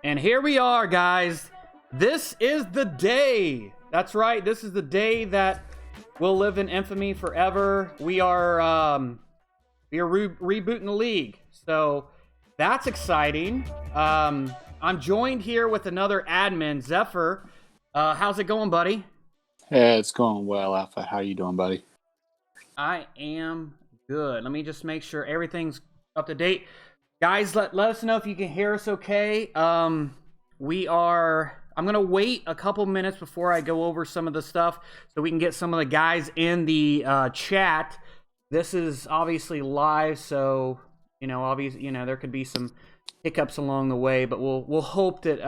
And here we are, guys. This is the day. That's right. This is the day that will live in infamy forever. We are rebooting the league, so that's exciting. I'm joined here with another admin, Zephyr. How's it going, buddy? Yeah, it's going well, Alpha. How you doing, buddy? I am good. Let me just make sure everything's up to date. Guys, let us know if you can hear us okay. I'm going to wait a couple minutes before I go over some of the stuff so we can get some of the guys in the chat. This is obviously live, so, there could be some hiccups along the way, but we'll hope that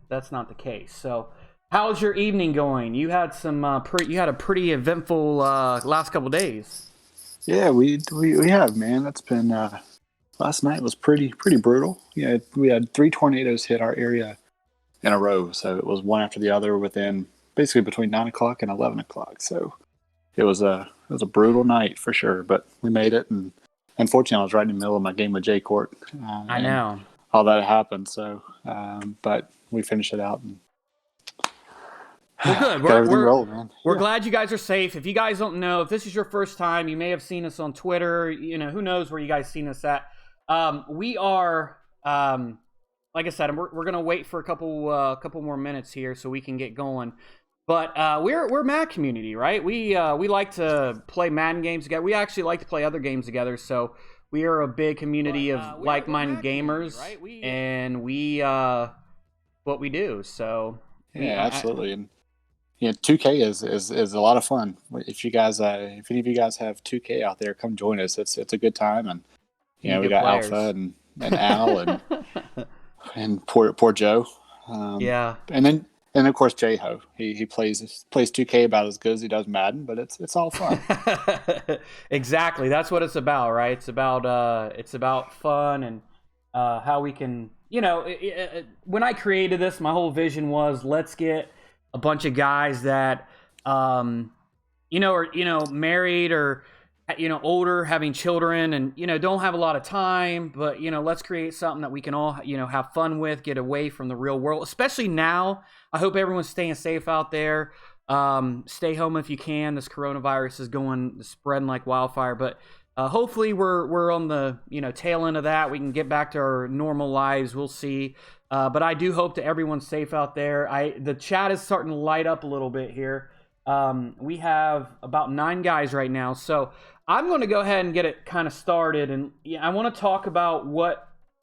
that's not the case. So, how's your evening going? You had you had a pretty eventful last couple days. Yeah, we have, man. That's been last night was pretty brutal. Yeah, we had 3 tornadoes hit our area in a row, so it was one after the other within basically between 9 o'clock and 11 o'clock. So it was a brutal night for sure, but we made it. And unfortunately, I was right in the middle of my game with J Court. I know all that happened. So, but we finished it out. And well, good. We're glad you guys are safe. If you guys don't know, if this is your first time, you may have seen us on Twitter. Who knows where you guys seen us at. We are, like I said, we're gonna wait for a couple more minutes here so we can get going. But we're Mad community, right? We like to play Madden games together. We actually like to play other games together. So we are a big community of like-minded gamers, right? And we what we do. So yeah, absolutely. And 2K is a lot of fun. If you guys, if any of you guys have 2K out there, come join us. It's a good time, and we got players. Alpha and Al and poor Joe. Yeah, and of course J-Ho. He plays 2K about as good as he does Madden, but it's all fun. Exactly, that's what it's about, right? It's about fun and how we can. When I created this, my whole vision was let's get a bunch of guys that, are married or, older, having children and, don't have a lot of time, but, let's create something that we can all, have fun with, get away from the real world, especially now. I hope everyone's staying safe out there. Stay home if you can. This coronavirus is spreading like wildfire, but hopefully we're on the, tail end of that. We can get back to our normal lives. We'll see. But I do hope that everyone's safe out there. The chat is starting to light up a little bit here. We have about 9 guys right now. So I'm going to go ahead and get it kind of started. And I want to talk about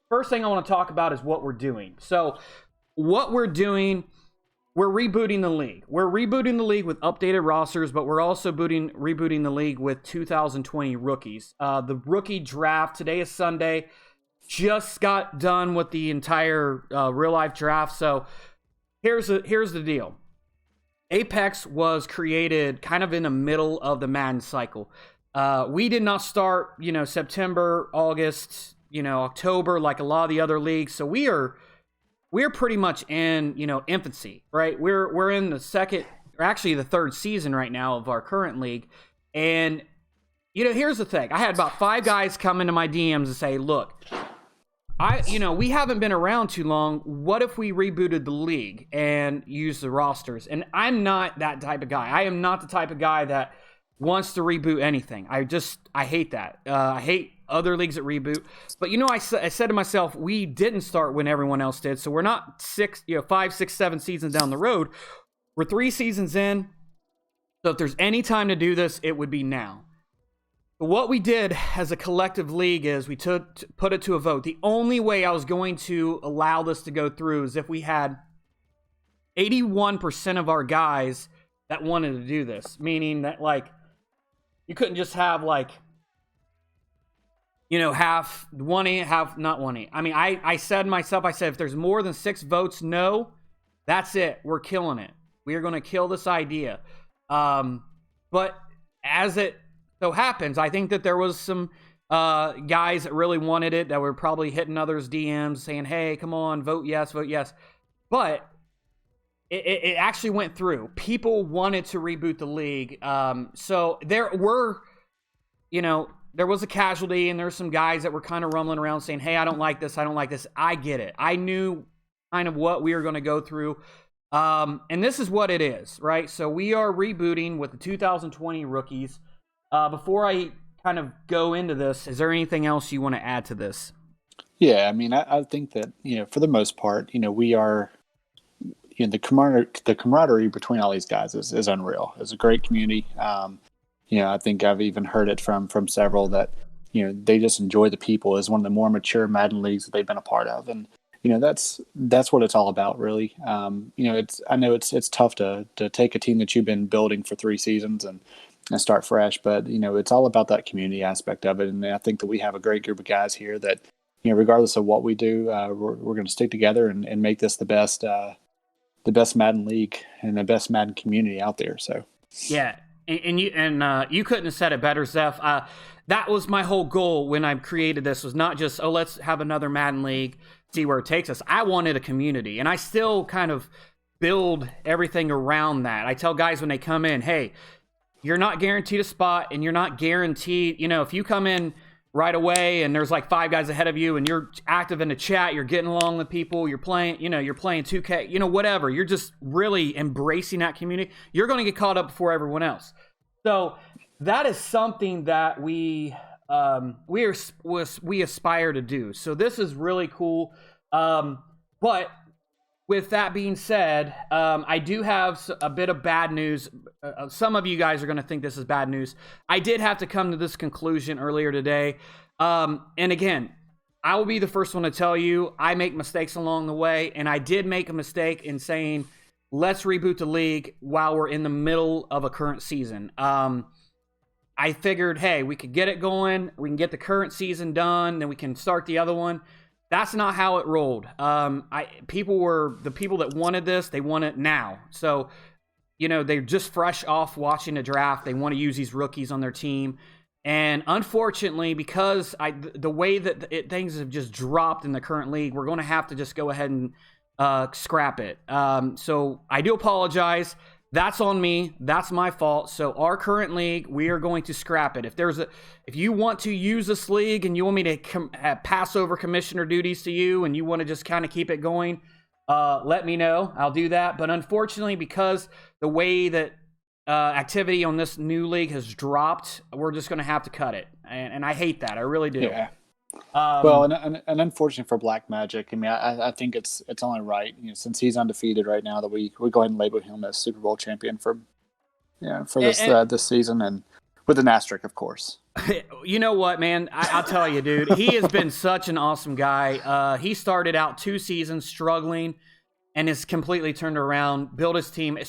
first thing I want to talk about is what we're doing. So what we're doing, we're rebooting the league. We're rebooting the league with updated rosters, but we're also rebooting the league with 2020 rookies. The rookie draft, today is Sunday. Just got done with the entire real life draft. So here's the deal. Apex was created kind of in the middle of the Madden cycle. We did not start, September, August, October like a lot of the other leagues. So we're pretty much in, infancy, right? We're in the the third season right now of our current league. And here's the thing. I had about 5 guys come into my DMs and say, look, we haven't been around too long. What if we rebooted the league and used the rosters? And I'm not that type of guy. I am not the type of guy that wants to reboot anything. I hate that. I hate other leagues that reboot. But I said to myself, we didn't start when everyone else did. So we're not 5, 6, 7 seasons down the road. We're 3 seasons in. So if there's any time to do this, it would be now. What we did as a collective league is we put it to a vote. The only way I was going to allow this to go through is if we had 81% of our guys that wanted to do this. Meaning that, you couldn't just have, half 1-8, half not 1-8. I mean, I said if there's more than 6 votes no, that's it. We're killing it. We are going to kill this idea. But as it so happens, I think that there was some guys that really wanted it that were probably hitting others' DMs saying, hey, come on, vote yes. But it actually went through. People wanted to reboot the league. So there were, there was a casualty, and there's some guys that were kind of rumbling around saying, hey, I don't like this. I get it. I knew kind of what we were going to go through. And this is what it is, right? So we are rebooting with the 2020 rookies. Before I kind of go into this, is there anything else you want to add to this? Yeah, I mean, I think that, for the most part, we are, the camaraderie between all these guys is unreal. It's a great community. I think I've even heard it from several that, they just enjoy the people. Is one of the more mature Madden leagues that they've been a part of. And, that's what it's all about, really. I know it's tough to take a team that you've been building for 3 seasons and start fresh, but it's all about that community aspect of it. And I think that we have a great group of guys here that, regardless of what we do, we're going to stick together and make this the best Madden league and the best Madden community out there. So yeah, and you couldn't have said it better, Zeph. That was my whole goal when I created this, was not just, let's have another Madden league, see where it takes us. I wanted a community, and I still kind of build everything around that. I tell guys when they come in, hey, you're not guaranteed a spot, and you're not guaranteed, if you come in right away and there's like 5 guys ahead of you and you're active in the chat, you're getting along with people, you're playing 2K, whatever, you're just really embracing that community, you're going to get caught up before everyone else. So that is something that we aspire to do. So this is really cool. But with that being said, I do have a bit of bad news. Some of you guys are going to think this is bad news. I did have to come to this conclusion earlier today. And again, I will be the first one to tell you, I make mistakes along the way. And I did make a mistake in saying, let's reboot the league while we're in the middle of a current season. I figured, hey, we could get it going. We can get the current season done. Then we can start the other one. That's not how it rolled. The people that wanted this, they want it now. So, they're just fresh off watching the draft. They want to use these rookies on their team. And unfortunately, because the way that things have just dropped in the current league, we're going to have to just go ahead and scrap it. So I do apologize. That's on me. That's my fault. So our current league, we are going to scrap it. If you want to use this league and you want me to pass over commissioner duties to you and you want to just kind of keep it going, let me know. I'll do that. But unfortunately, because the way that activity on this new league has dropped, we're just going to have to cut it. And I hate that. I really do. Yeah. Well, and unfortunately for Black Magic, I mean, I think it's only right, since he's undefeated right now, that we go ahead and label him as Super Bowl champion for this season, and with an asterisk, of course. You know what, man? I'll tell you, dude. He has been such an awesome guy. He started out 2 seasons struggling, and has completely turned around, built his team.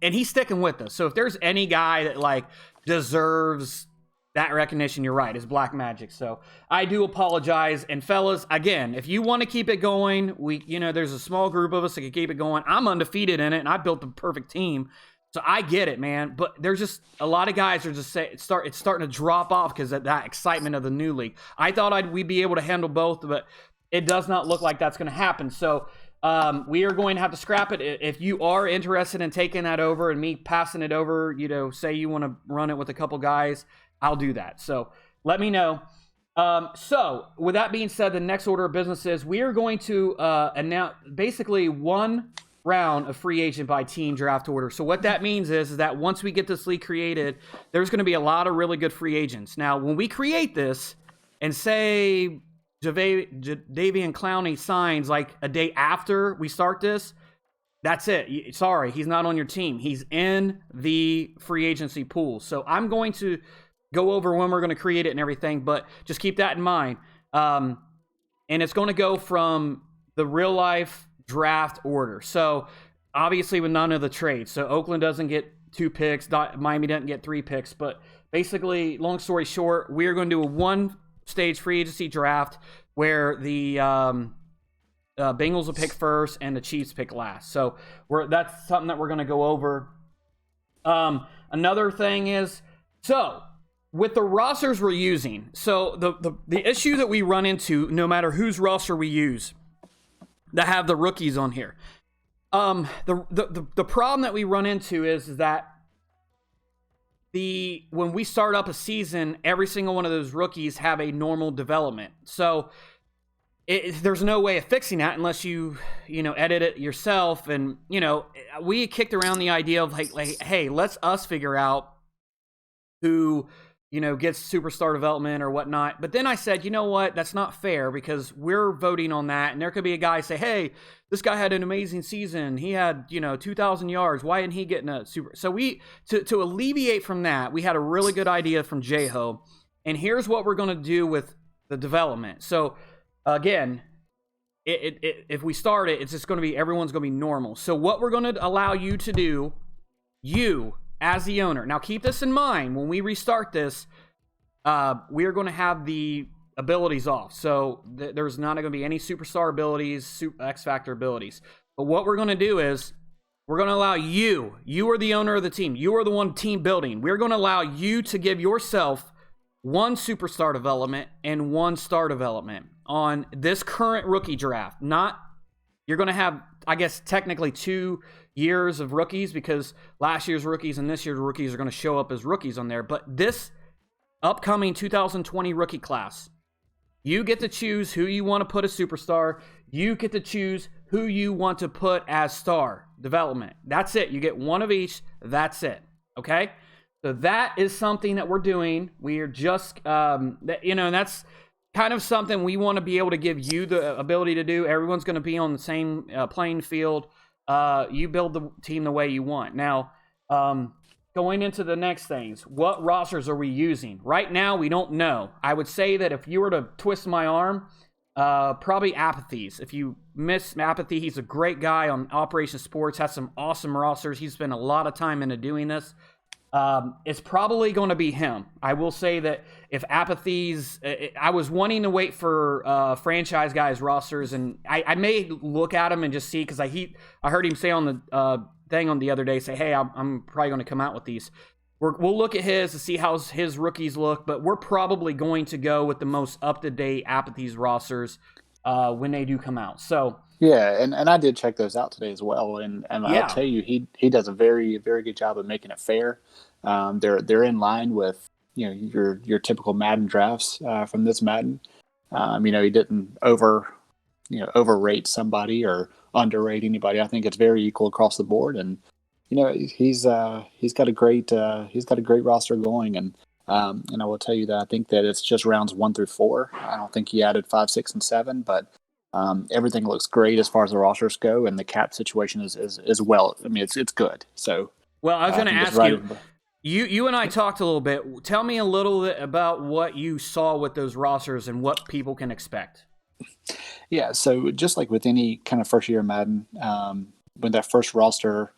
And he's sticking with us. So if there's any guy that deserves that recognition, you're right, is Black Magic. So I do apologize. And fellas, again, if you want to keep it going, there's a small group of us that can keep it going. I'm undefeated in it, and I built the perfect team. So I get it, man. But there's just a lot of guys are just it's starting to drop off because of that excitement of the new league. I thought we'd be able to handle both, but it does not look like that's going to happen. So we are going to have to scrap it. If you are interested in taking that over and me passing it over, say you want to run it with a couple guys, I'll do that. So let me know. So with that being said, the next order of business is we are going to announce basically one round of free agent by team draft order. So what that means is that once we get this league created, there's going to be a lot of really good free agents. Now, when we create this and say Davian Clowney signs a day after we start this, that's it. Sorry, he's not on your team. He's in the free agency pool. So I'm going to go over when we're going to create it and everything, but just keep that in mind. And it's going to go from the real life draft order. So obviously with none of the trades. So Oakland doesn't get 2 picks. Miami doesn't get 3 picks. But basically, long story short, we are going to do a 1-stage free agency draft where the Bengals will pick first and the Chiefs pick last. So that's something that we're going to go over. Another thing is, with the rosters we're using, so the issue that we run into, no matter whose roster we use, that have the rookies on here, the problem that we run into is that when we start up a season, every single one of those rookies have a normal development. So there's no way of fixing that unless you edit it yourself. And we kicked around the idea of like, hey, let's us figure out who gets superstar development or whatnot. But then I said, you know what? That's not fair because we're voting on that. And there could be a guy say, hey, this guy had an amazing season. He had, 2,000 yards. Why isn't he getting a super? So to alleviate from that, we had a really good idea from J-Ho. And here's what we're going to do with the development. So again, if we start it, it's just going to be, everyone's going to be normal. So what we're going to allow you to do, you as the owner. Now, keep this in mind. When we restart this, we are going to have the abilities off. So there's not going to be any superstar abilities, X Factor abilities. But what we're going to do is we're going to allow you are the owner of the team. You are the one team building. We're going to allow you to give yourself one superstar development and one star development on this current rookie draft. You're going to have, I guess, technically 2 years of rookies because last year's rookies and this year's rookies are going to show up as rookies on there. But this upcoming 2020 rookie class, you get to choose who you want to put as superstar. You get to choose who you want to put as star development. That's it. You get one of each. That's it. Okay? So that is something that we're doing. We are just, and that's kind of something we want to be able to give you the ability to do. Everyone's going to be on the same playing field. You build the team the way you want. Now, going into the next things, what rosters are we using? Right now, we don't know. I would say that if you were to twist my arm, probably Apathy's. If you miss Apathy, he's a great guy on Operation Sports, has some awesome rosters. He's spent a lot of time into doing this. It's probably going to be him. I will say that if Apathy's, I was wanting to wait for franchise guys' rosters, and I may look at him and just see because I heard him say on the thing on the other day, say, hey, I'm probably going to come out with these. We'll look at his to see how his rookies look, but we're probably going to go with the most up-to-date Apathy's rosters when they do come out. So yeah, and I did check those out today as well, and I'll tell you, he does a very, very good job of making it fair. They're in line with your typical Madden drafts from this Madden. He didn't overrate somebody or underrate anybody. I think it's very equal across the board, and he's got a great roster going, and I will tell you that I think that it's just rounds 1 through 4. I don't think he added 5, 6, and 7, but everything looks great as far as the rosters go, and the cap situation is well. I mean, it's good. So, well, I was going to ask you and I talked a little bit. Tell me a little bit about what you saw with those rosters and what people can expect. Yeah, so just like with any kind of first year Madden, when that first roster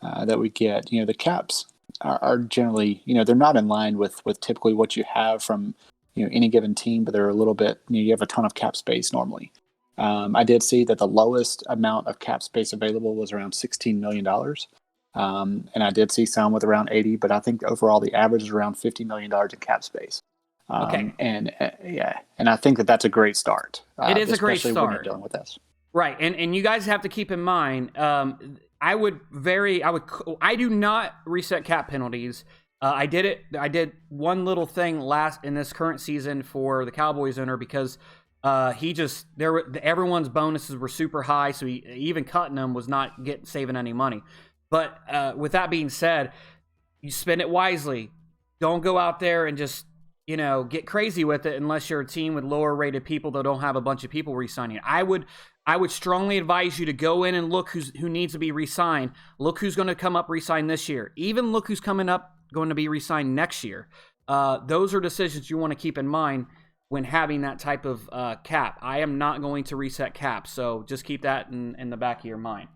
that we get, the caps are generally, they're not in line with typically what you have from any given team, but they're a little bit, you have a ton of cap space normally. I did see that the lowest amount of cap space available was around $16 million. And I did see some with around 80, but I think overall the average is around $50 million in cap space. Okay. And I think that that's a great start. It is a great start. When you're dealing with this. Right. And you guys have to keep in mind, I do not reset cap penalties. I did one little thing in this current season for the Cowboys owner because everyone's bonuses were super high, so he even cutting them was not saving any money. But with that being said, you spend it wisely. Don't go out there and just get crazy with it unless you're a team with lower rated people that don't have a bunch of people re-signing. I would strongly advise you to go in and look who needs to be re-signed. Look who's going to come up re-sign this year. Even look who's coming up going to be re-signed next year. Those are decisions you want to keep in mind when having that type of cap. I am not going to reset cap, so just keep that in the back of your mind.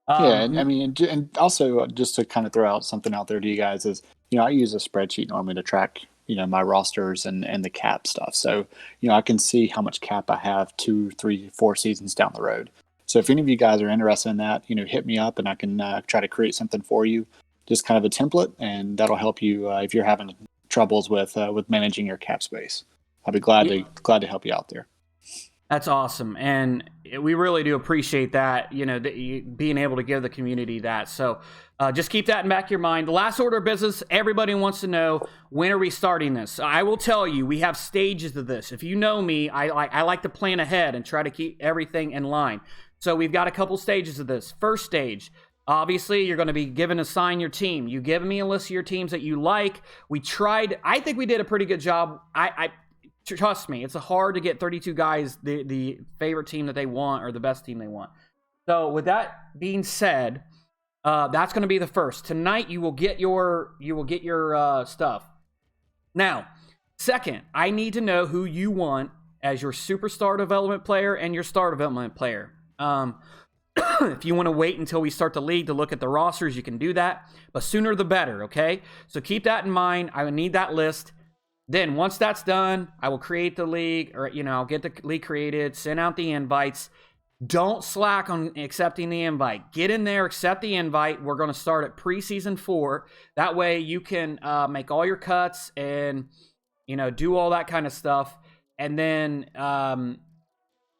And also just to kind of throw out something out there to you guys is, I use a spreadsheet normally to track, my rosters and the cap stuff. So, I can see how much cap I have 2, 3, 4 seasons down the road. So if any of you guys are interested in that, hit me up and I can try to create something for you, just kind of a template, and that'll help you if you're having troubles with managing your cap space. I'll be glad to help you out there. That's awesome, and we really do appreciate that. Being able to give the community that. So, just keep that in the back of your mind. The last order of business. Everybody wants to know, when are we starting this? I will tell you, we have stages of this. If you know me, I like to plan ahead and try to keep everything in line. So we've got a couple stages of this. First stage. Obviously, you're going to be assign your team. You give me a list of your teams that you like. I think we did a pretty good job. Trust me, it's hard to get 32 guys the favorite team that they want or the best team they want. So with that being said, that's going to be the first. Tonight you will get your stuff. Now, second, I need to know who you want as your superstar development player and your star development player. If you want to wait until we start the league to look at the rosters, you can do that, but sooner the better, okay? So keep that in mind. I would need that list. Then once that's done, I will create the league, or I'll get the league created, send out the invites. Don't slack on accepting the invite. Get in there, accept the invite. We're going to start at preseason 4. That way you can make all your cuts and do all that kind of stuff. And then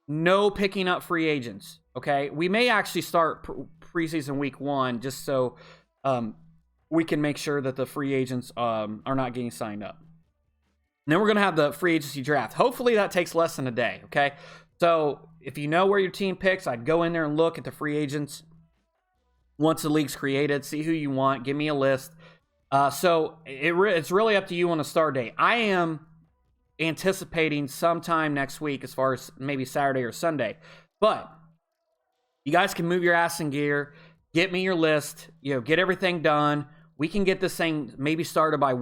no picking up free agents. Okay, we may actually start preseason week 1 just so we can make sure that the free agents are not getting signed up. And then we're going to have the free agency draft. Hopefully that takes less than a day, okay? So if you know where your team picks, I'd go in there and look at the free agents once the league's created, see who you want, give me a list. So it's really up to you on a start date. I am anticipating sometime next week as far as maybe Saturday or Sunday. But you guys can move your ass in gear, get me your list, get everything done. We can get this thing maybe started by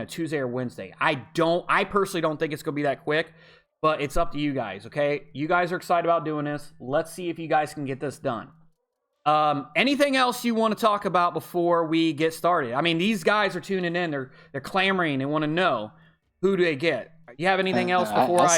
Tuesday or Wednesday. I personally don't think it's going to be that quick, but it's up to you guys, okay? You guys are excited about doing this. Let's see if you guys can get this done. Anything else you want to talk about before we get started? I mean, these guys are tuning in. They're clamoring. They want to know, who do they get? You have anything else before I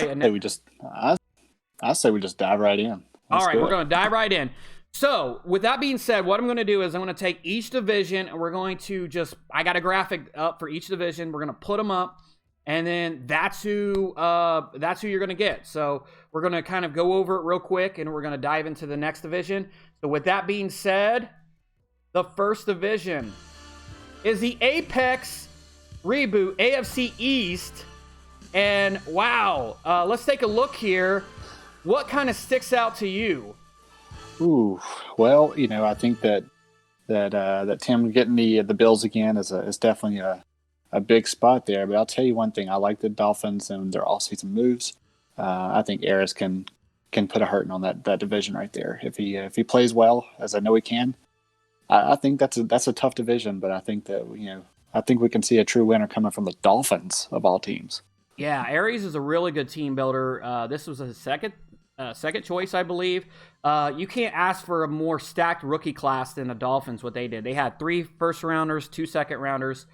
say we just dive right in. All right, we're going to dive right in. So, with that being said, what I'm going to do is I'm going to take each division and we're going to I got a graphic up for each division. We're going to put them up, and then that's who you're going to get. So, we're going to kind of go over it real quick, and we're going to dive into the next division. So, with that being said, the first division is the Apex Reboot AFC East. And wow, let's take a look here. What kind of sticks out to you? Ooh, well, I think that Tim getting the Bills again is definitely a big spot there. But I'll tell you one thing: I like the Dolphins and their all-season moves. I think Aris can put a hurting on that division right there if he plays well, as I know he can. I think that's a tough division, but I think that I think we can see a true winner coming from the Dolphins of all teams. Yeah, Aries is a really good team builder. This was his second choice, I believe. You can't ask for a more stacked rookie class than the Dolphins, what they did. They had 3 first-rounders, 2 second-rounders.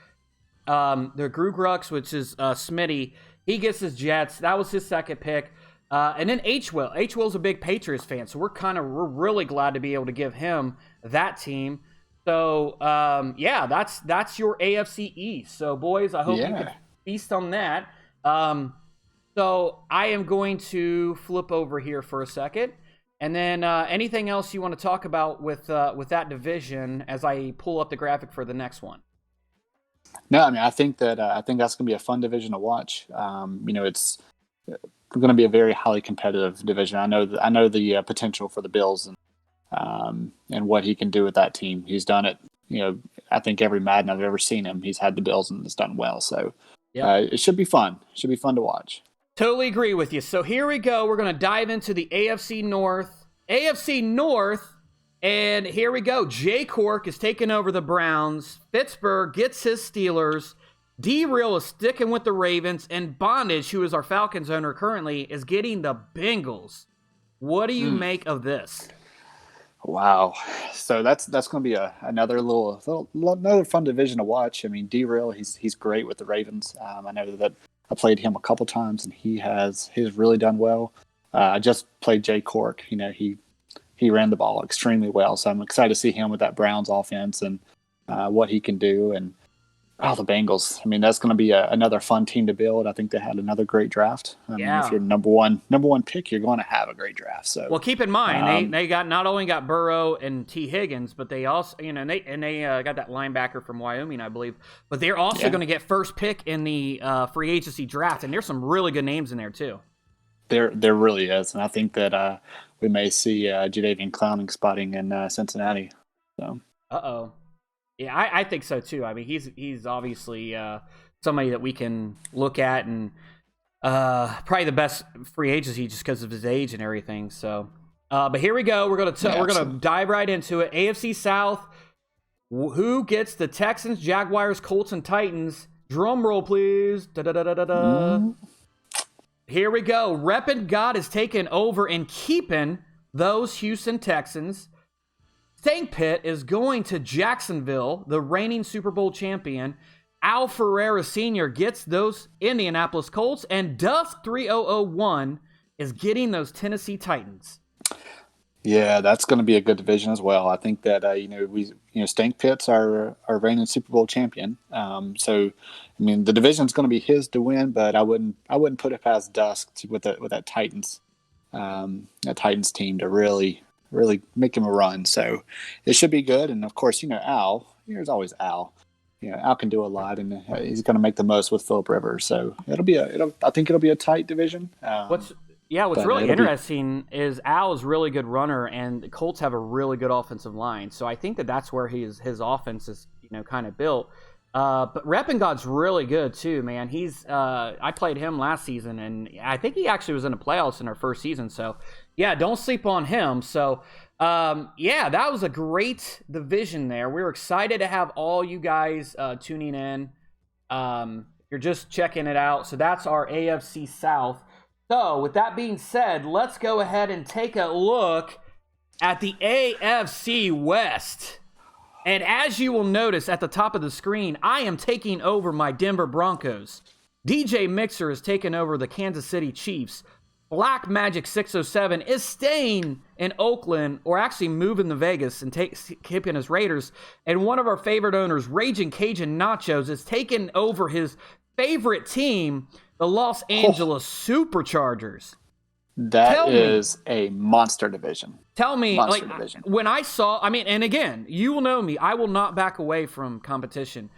The Grugrux, which is Smitty, he gets his Jets. That was his second pick. And then H-Will. H-Will's a big Patriots fan, so we're really glad to be able to give him that team. So, yeah, that's your AFC East. So, boys, I hope you can feast on that. So I am going to flip over here for a second, and then anything else you want to talk about with that division as I pull up the graphic for the next one? No, I mean I think that's going to be a fun division to watch. It's going to be a very highly competitive division. I know the potential for the Bills and what he can do with that team. He's done it. I think every Madden I've ever seen him, he's had the Bills and it's done well. So. Yep. It should be fun. It should be fun to watch. Totally agree with you. So here we go. We're going to dive into the AFC North. AFC North, and here we go. Jay Cork is taking over the Browns. Pittsburgh gets his Steelers. D-Real is sticking with the Ravens. And Bondage, who is our Falcons owner currently, is getting the Bengals. What do you make of this? Wow. So that's going to be another another fun division to watch. I mean, D-Real, he's great with the Ravens. I know that I played him a couple times, and he's really done well. I just played Jay Cork. He ran the ball extremely well, so I'm excited to see him with that Browns offense and what he can do. And Oh, the Bengals. I mean, that's going to be another fun team to build. I think they had another great draft. I mean, if Yeah. you're number one pick, you're going to have a great draft. So, Well, keep in mind um, they got not only got Burrow and T Higgins, but they also and they got that linebacker from Wyoming, I believe. But they're also yeah, going to get first pick in the free agency draft, and there's some really good names in there too. there really is, and I think that we may see Jadeveon Clowney spotting in Cincinnati. So, Uh-oh. Yeah, I think so too. I mean, he's obviously somebody that we can look at, and probably the best free agency just because of his age and everything. So, but here we go. We're gonna dive right into it. AFC South. Who gets the Texans, Jaguars, Colts, and Titans? Drum roll, please. Da da da da da da. mm, Here we go. Reppin' God is taking over and keeping those Houston Texans. Stank Pit is going to Jacksonville, the reigning Super Bowl champion. Al Ferreira Sr. gets those Indianapolis Colts, and Dusk 3001 is getting those Tennessee Titans. yeah, that's going to be a good division as well. I think that Stank Pitts are reigning Super Bowl champion. So, I mean, the division is going to be his to win, but I wouldn't put it past Dusk with that Titans team to really make him a run. So it should be good. And of course, Al. There's always Al. Al can do a lot, and he's going to make the most with Philip Rivers. So I think it'll be a tight division. What's really interesting is Al is a really good runner, and the Colts have a really good offensive line. So I think that's where his offense is kind of built. But Reppin' God's really good too, man. I played him last season, and I think he actually was in the playoffs in our first season. So yeah, don't sleep on him. So that was a great division there. We were excited to have all you guys tuning in. You're just checking it out. So that's our AFC South. So with that being said, let's go ahead and take a look at the AFC West. And as you will notice at the top of the screen, I am taking over my Denver Broncos. DJ Mixer is taking over the Kansas City Chiefs. Black Magic 607 is staying in Oakland, or actually moving to Vegas and keeping his Raiders. And one of our favorite owners, Raging Cajun Nachos, is taking over his favorite team, the Los Angeles Superchargers. That is a monster division. Tell me, division. When I saw, and again, you will know me, I will not back away from competition.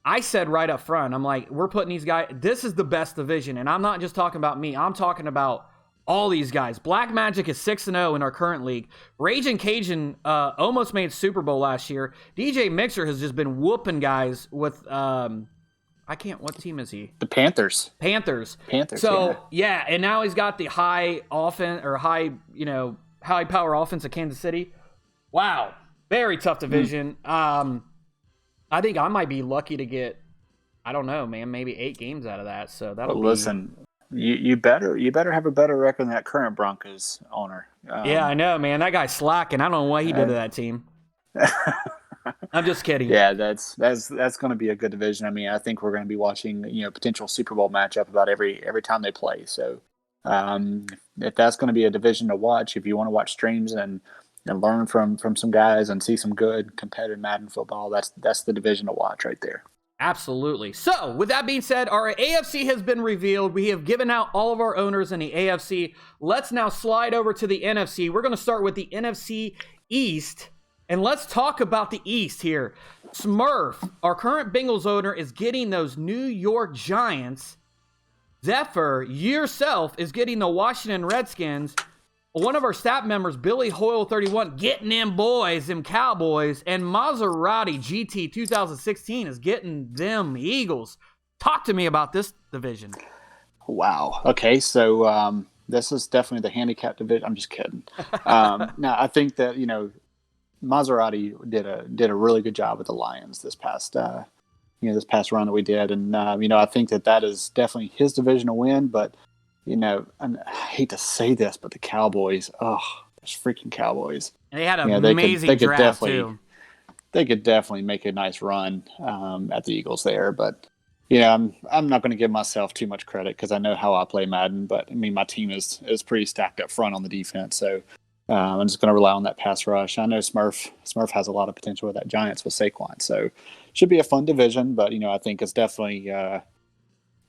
I said right up front, I'm like, we're putting these guys, this is the best division. And I'm not just talking about me, I'm talking about all these guys. Black Magic is 6-0 in our current league. Raging Cajun almost made Super Bowl last year. DJ Mixer has just been whooping guys with, what team is he? The Panthers. So, yeah, and now he's got the high offense, or high power offense of Kansas City. Wow. Very tough division. I think I might be lucky to get, I don't know, man, maybe 8 games out of that. So that'll listen, you better have a better record than that current Broncos owner. Yeah, I know, man. That guy's slacking. I don't know what he did to that team. I'm just kidding. Yeah, that's going to be a good division. I mean, I think we're going to be watching potential Super Bowl matchup about every time they play. So if that's going to be a division to watch, if you want to watch streams and learn from some guys and see some good competitive Madden football, that's the division to watch right there. Absolutely. So, with that being said, our AFC has been revealed. We have given out all of our owners in the AFC. Let's now slide over to the NFC. We're going to start with the NFC East, and let's talk about the East here. Smurf, our current Bengals owner, is getting those New York Giants. Zephyr, yourself, is getting the Washington Redskins. One of our staff members, Billy Hoyle 31, getting them boys, them Cowboys, and Maserati GT 2016 is getting them Eagles. Talk to me about this division. Wow. Okay, so this is definitely the handicap division. I'm just kidding. Now, I think that Maserati did a really good job with the Lions this past run that we did, and I think that is definitely his division to win, but. And I hate to say this, but the Cowboys, those freaking Cowboys. And they had an amazing draft, too. They could definitely make a nice run at the Eagles there. But, I'm not going to give myself too much credit because I know how I play Madden. But, I mean, my team is pretty stacked up front on the defense. So, I'm just going to rely on that pass rush. I know Smurf has a lot of potential with that Giants with Saquon, so should be a fun division. But I think it's definitely.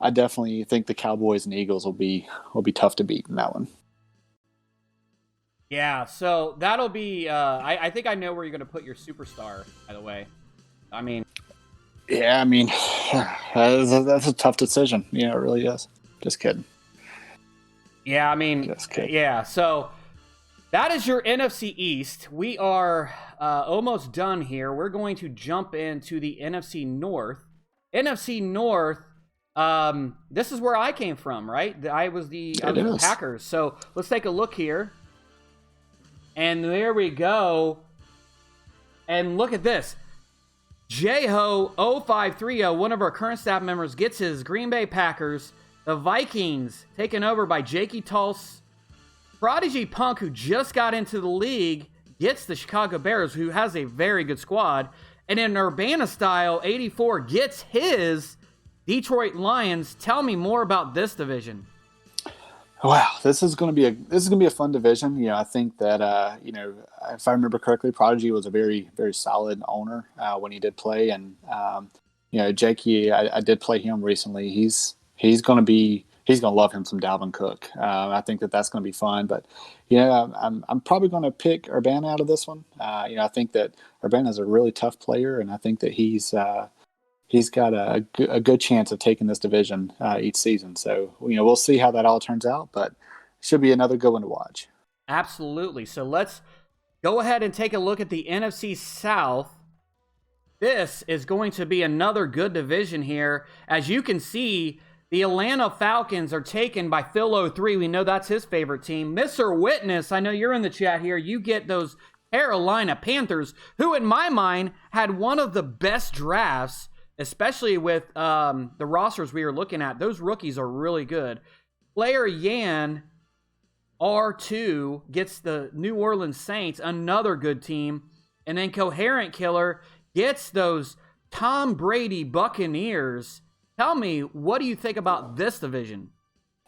I definitely think the Cowboys and Eagles will be tough to beat in that one. Yeah, so that'll be. I think I know where you're going to put your superstar. By the way, I mean. Yeah, I mean, that's a tough decision. It really is. Just kidding. Yeah, I mean, just kidding. Yeah. So that is your NFC East. We are almost done here. We're going to jump into the NFC North. NFC North. This is where I came from, right? I was the Packers. So let's take a look here. And there we go. And look at this. Jeho0530, one of our current staff members, gets his Green Bay Packers. The Vikings taken over by Jakey Tulse. Prodigy Punk, who just got into the league, gets the Chicago Bears, who has a very good squad. And then Urbana Style 84 gets his Detroit Lions. Tell me more about this division. Wow, this is going to be a fun division. I think that if I remember correctly, Prodigy was a very, very solid owner when he did play, and Jakey, I did play him recently. He's going to love him some Dalvin Cook. I think that's going to be fun. But I'm probably going to pick Urbana out of this one. I think that Urbana is a really tough player, and I think that he's got a good chance of taking this division each season. So, we'll see how that all turns out, but it should be another good one to watch. Absolutely. So let's go ahead and take a look at the NFC South. This is going to be another good division here. As you can see, the Atlanta Falcons are taken by Phil03. We know that's his favorite team. Mr. Witness, I know you're in the chat here. You get those Carolina Panthers, who in my mind had one of the best drafts, especially with the rosters we were looking at. Those rookies are really good. Player Yan R2 gets the New Orleans Saints, another good team. And then Coherent Killer gets those Tom Brady Buccaneers. Tell me, what do you think about this division?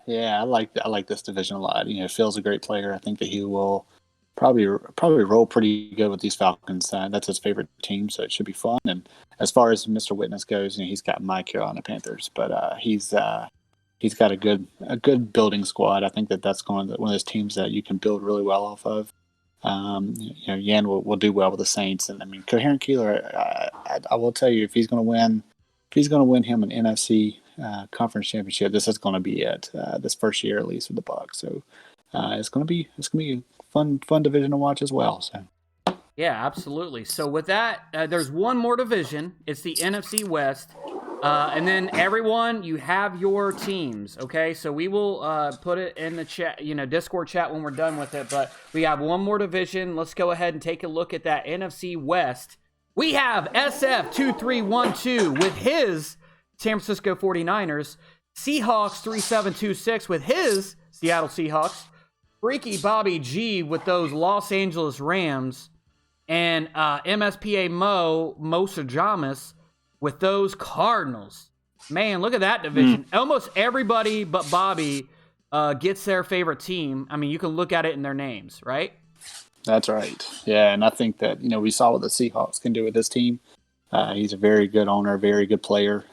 Yeah, I like this division a lot. Phil's a great player. I think that he will probably roll pretty good with these Falcons. That's his favorite team, so it should be fun. And as far as Mr. Witness goes, he's got my Carolina Panthers, but he's got a good building squad. I think that's one of those teams that you can build really well off of. Yan will do well with the Saints, and I mean Coherent Keeler. I will tell you, if he's going to win him an NFC conference championship, this is going to be it. This first year at least with the Bucs. So it's going to be a fun division to watch as well. So. Yeah, absolutely. So with that, there's one more division. It's the NFC West. And then everyone, you have your teams, okay? So we will put it in the chat, Discord chat when we're done with it. But we have one more division. Let's go ahead and take a look at that NFC West. We have SF2312 with his San Francisco 49ers. Seahawks 3726 with his Seattle Seahawks. Freaky Bobby G with those Los Angeles Rams. And MSPA Mosa Jamas with those Cardinals. Man, look at that division. Almost everybody but Bobby gets their favorite team. I mean, you can look at it in their names, right? That's right. Yeah, and I think that, we saw what the Seahawks can do with this team. He's a very good owner, very good player.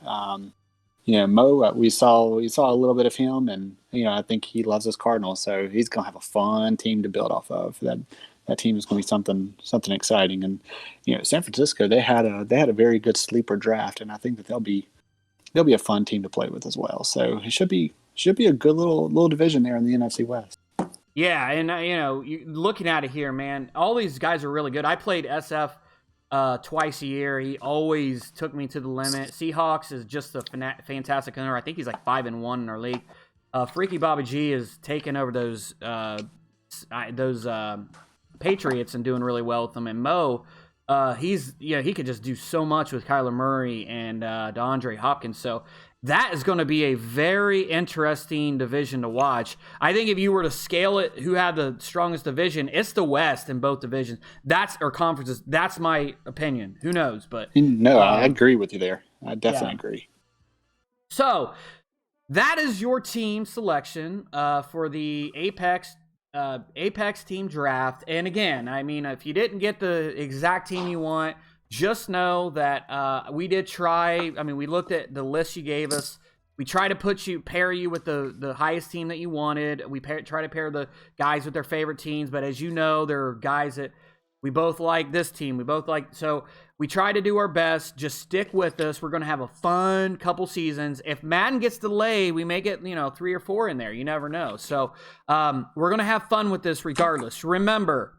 Mo, we saw a little bit of him, and, I think he loves his Cardinals, so he's going to have a fun team to build off of. That team is going to be something exciting. And, San Francisco, they had a very good sleeper draft, and I think that they'll be a fun team to play with as well. So it should be a good little division there in the NFC West. Yeah, and looking at it here, man, all these guys are really good. I played SF twice a year. He always took me to the limit. Seahawks is just a fantastic owner. I think he's like 5-1 in our league. Freaky Bobby G is taking over those Patriots and doing really well with them. And Mo, he could just do so much with Kyler Murray and DeAndre Hopkins. So that is going to be a very interesting division to watch. I think if you were to scale it, who had the strongest division, it's the West in both divisions. Or conferences. That's my opinion. Who knows? But no, I agree with you there. I definitely agree. So that is your team selection for the Apex Apex team draft. And again, I mean, if you didn't get the exact team you want, just know that we did try. I mean, we looked at the list you gave us. We try to pair you with the highest team that you wanted. We try to pair the guys with their favorite teams. But as you know, there are guys that we both like this team. We both like, so we try to do our best. Just stick with us. We're going to have a fun couple seasons. If Madden gets delayed, we may get, 3 or 4 in there. You never know. So we're going to have fun with this regardless. Remember,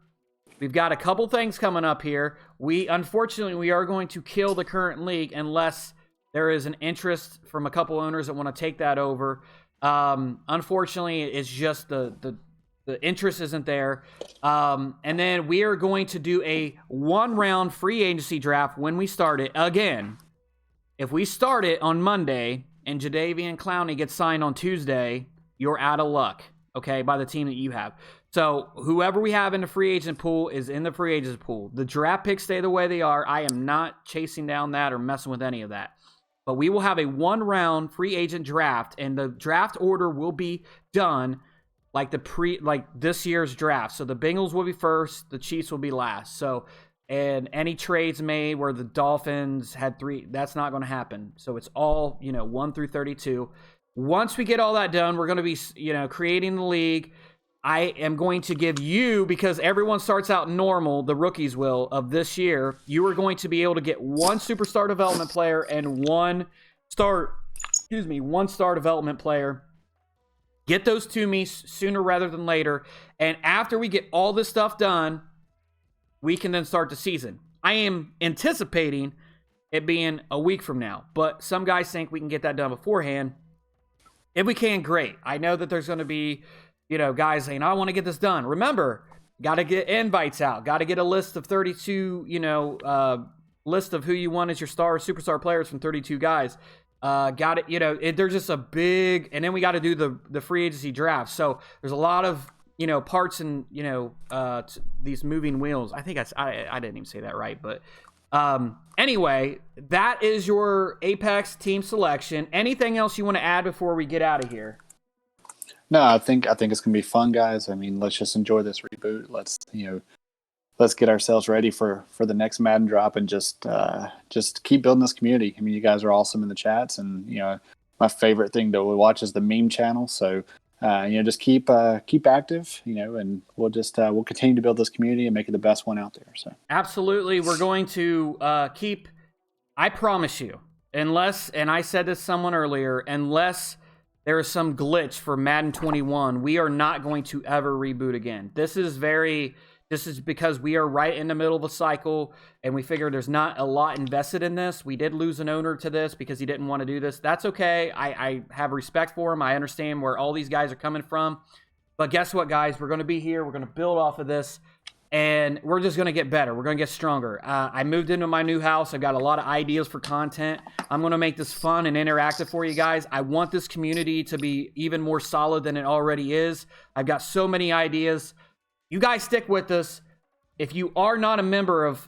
we've got a couple things coming up here. Unfortunately, we are going to kill the current league unless there is an interest from a couple owners that want to take that over. Unfortunately, it's just the interest isn't there. And then we are going to do a 1-round free agency draft when we start it. Again, if we start it on Monday and Jadeveon Clowney gets signed on Tuesday, you're out of luck, okay, by the team that you have. So whoever we have in the free agent pool is in the free agent pool. The draft picks stay the way they are. I am not chasing down that or messing with any of that. But we will have a 1-round free agent draft, and the draft order will be done like this year's draft. So the Bengals will be first, the Chiefs will be last. So, and any trades made where the Dolphins had 3, that's not going to happen. So it's all, 1 through 32. Once we get all that done, we're going to be, creating the league. I am going to give you, because everyone starts out normal, the rookies will, of this year, you are going to be able to get 1 superstar development player and 1 star development player. Get those to me sooner rather than later. And after we get all this stuff done, we can then start the season. I am anticipating it being a week from now, but some guys think we can get that done beforehand. If we can, great. I know that there's going to be, guys saying, I want to get this done. Remember, got to get invites out. Got to get a list of 32, list of who you want as your superstar players from 32 guys. Got it. There's just a big, and then we got to do the free agency draft. So there's a lot of, parts and, these moving wheels. I think I didn't even say that right. But anyway, that is your Apex team selection. Anything else you want to add before we get out of here? No, I think it's gonna be fun, guys. I mean, let's just enjoy this reboot. Let's get ourselves ready for the next Madden drop and just keep building this community. I mean, you guys are awesome in the chats, and my favorite thing to watch is the meme channel. So just keep active, and we'll continue to build this community and make it the best one out there. So absolutely, we're going to keep. I promise you, unless, and I said this to someone earlier, unless there is some glitch for Madden 21, we are not going to ever reboot again. This is because we are right in the middle of a cycle, and we figure there's not a lot invested in this. We did lose an owner to this because he didn't want to do this. That's okay. I have respect for him. I understand where all these guys are coming from. But guess what, guys? We're going to be here. We're going to build off of this, and we're just going to get better. We're going to get stronger. I moved into my new house. I've got a lot of ideas for content. I'm going to make this fun and interactive for you guys. I want this community to be even more solid than it already is. I've got so many ideas. You guys stick with us. If you are not a member of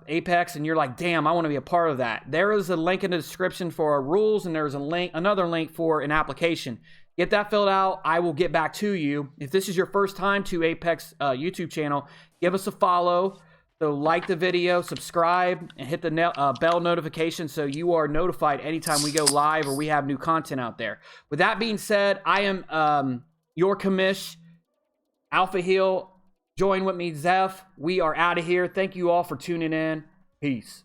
Apex and you're like, damn, I want to be a part of that, there is a link in the description for our rules, and there's another link for an application. Get that filled out. I will get back to you. If this is your first time to Apex YouTube channel, give us a follow. So like the video, subscribe, and hit the bell notification so you are notified anytime we go live or we have new content out there. With that being said, I am your commish, Alpha Heel. Join with me, Zeph. We are out of here. Thank you all for tuning in. Peace.